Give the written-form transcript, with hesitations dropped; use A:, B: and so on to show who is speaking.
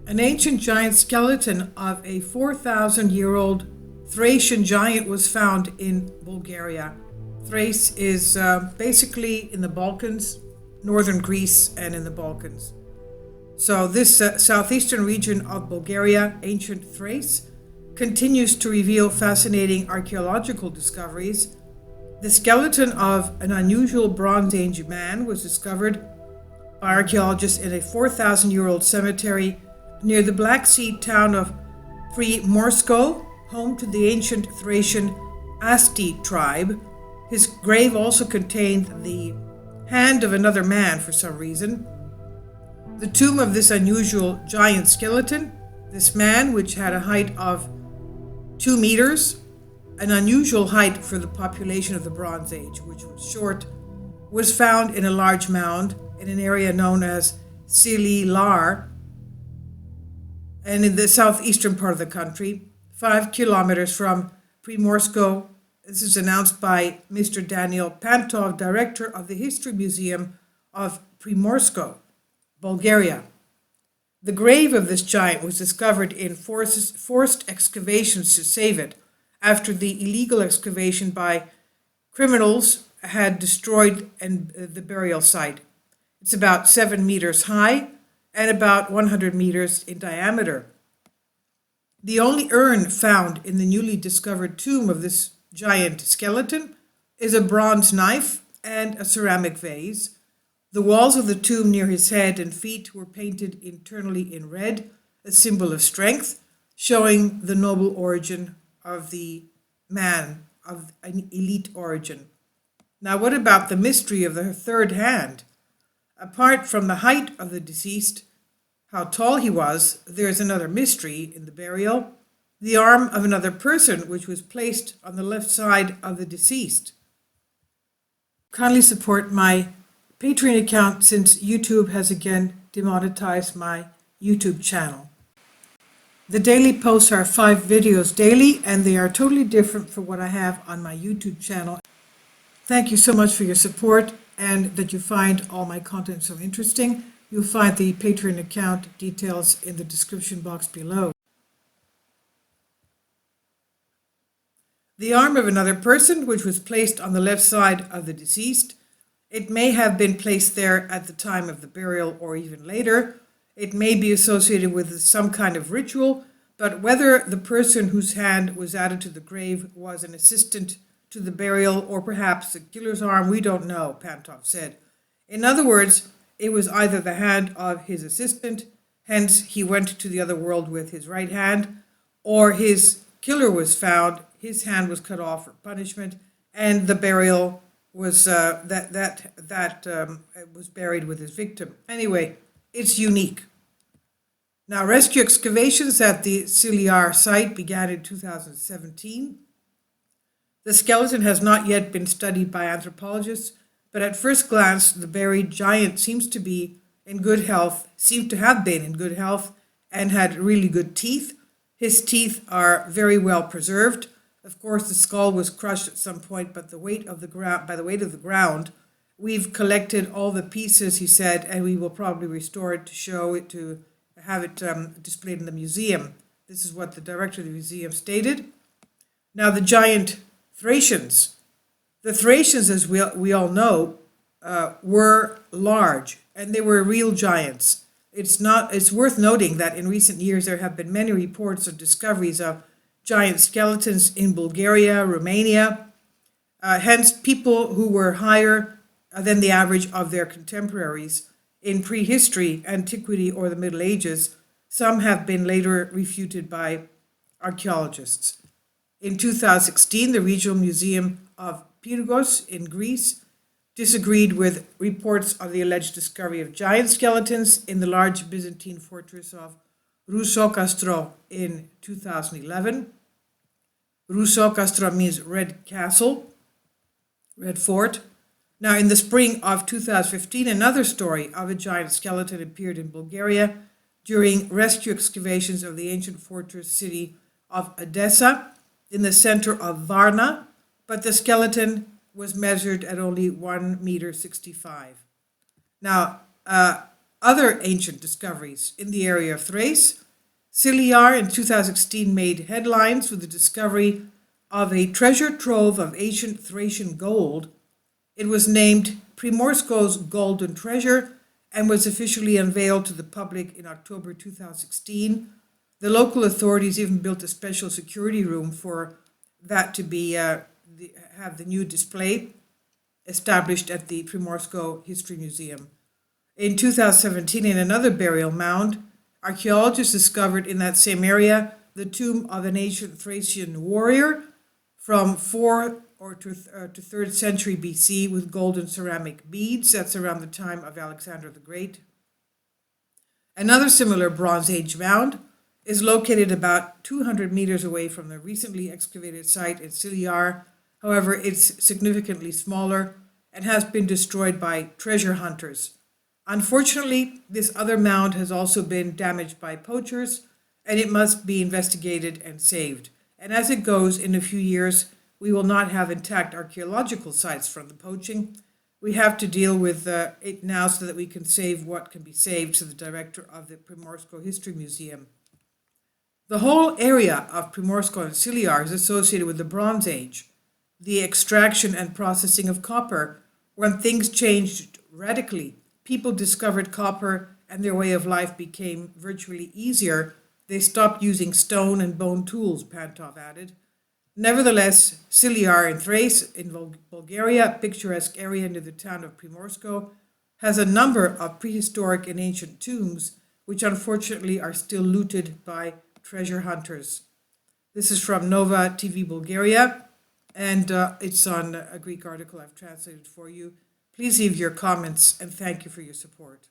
A: An ancient giant skeleton of a 4,000-year-old Thracian giant was found in Bulgaria. Thrace is basically in the Balkans, northern Greece, and in the Balkans. So this southeastern region of Bulgaria, ancient Thrace, continues to reveal fascinating archaeological discoveries. The skeleton of an unusual Bronze Age man was discovered by archaeologists in a 4,000-year-old cemetery near the Black Sea town of Primorsko, home to the ancient Thracian Asti tribe. His grave also contained the hand of another man for some reason. The tomb of this unusual giant skeleton, this man, which had a height of 2 meters, an unusual height for the population of the Bronze Age, which was short, was found in a large mound in an area known as Sililar, and in the southeastern part of the country, 5 kilometers from Primorsko. This is announced by Mr. Daniel Pantov, director of the History Museum of Primorsko, Bulgaria. The grave of this giant was discovered in forced excavations to save it, after the illegal excavation by criminals had destroyed the burial site. It's about 7 meters high and about 100 meters in diameter. The only urn found in the newly discovered tomb of this giant skeleton is a bronze knife and a ceramic vase. The walls of the tomb near his head and feet were painted internally in red, a symbol of strength, showing the noble origin of the man of an elite origin. Now, what about the mystery of the third hand? Apart from the height of the deceased, how tall he was, there's another mystery in the burial: the arm of another person, which was placed on the left side of the deceased. Kindly support my Patreon account, since YouTube has again demonetized my YouTube channel. The daily posts are 5 videos daily, and they are totally different from what I have on my YouTube channel. Thank you so much for your support, and that you find all my content so interesting. You'll find the Patreon account details in the description box below. The arm of another person, which was placed on the left side of the deceased. It may have been placed there at the time of the burial or even later. It may be associated with some kind of ritual, but whether the person whose hand was added to the grave was an assistant to the burial or perhaps the killer's arm, we don't know, Pantov said. In other words, it was either the hand of his assistant, hence he went to the other world with his right hand, or his killer was found, his hand was cut off for punishment, and the burial was was buried with his victim. Anyway, it's unique. Now, rescue excavations at the Siliar site began in 2017. The skeleton has not yet been studied by anthropologists, but at first glance, the buried giant seems to have been in good health, and had really good teeth. His teeth are very well preserved. Of course, the skull was crushed at some point, but by the weight of the ground, we've collected all the pieces, he said, and we will probably restore it to have it displayed in the museum. This is what the director of the museum stated. Now, the giant Thracians. The Thracians, as we all know, were large, and they were real giants. It's worth noting that in recent years there have been many reports of discoveries of giant skeletons in Bulgaria, Romania, hence people who were higher than the average of their contemporaries in prehistory, antiquity, or the Middle Ages. Some have been later refuted by archaeologists. In 2016, the Regional Museum of Pyrgos in Greece disagreed with reports of the alleged discovery of giant skeletons in the large Byzantine fortress of Rousseau-Castro in 2011. Rousseau-Castro means Red Castle, Red Fort. Now, in the spring of 2015, another story of a giant skeleton appeared in Bulgaria during rescue excavations of the ancient fortress city of Edessa in the center of Varna, but the skeleton was measured at only 1 meter 65. Now, other ancient discoveries in the area of Thrace. Ciliar in 2016 made headlines with the discovery of a treasure trove of ancient Thracian gold. It was named Primorsko's Golden Treasure and was officially unveiled to the public in October 2016. The local authorities even built a special security room for that to be have the new display established at the Primorsko History Museum. In 2017, in another burial mound, archaeologists discovered in that same area the tomb of an ancient Thracian warrior from 4th to 3rd century BC with golden ceramic beads. That's around the time of Alexander the Great. Another similar Bronze Age mound is located about 200 meters away from the recently excavated site in Ciliar. However, it's significantly smaller and has been destroyed by treasure hunters. Unfortunately, this other mound has also been damaged by poachers, and it must be investigated and saved. And as it goes, in a few years, we will not have intact archaeological sites from the poaching. We have to deal with it now so that we can save what can be saved, to the director of the Primorsko History Museum. The whole area of Primorsko and Ciliar is associated with the Bronze Age, the extraction and processing of copper, when things changed radically. People discovered copper and their way of life became virtually easier. They stopped using stone and bone tools, Pantov added. Nevertheless, Ciliar in Thrace, in Bulgaria, a picturesque area near the town of Primorsko, has a number of prehistoric and ancient tombs, which unfortunately are still looted by treasure hunters. This is from Nova TV Bulgaria, and it's on a Greek article I've translated for you. Please leave your comments, and thank you for your support.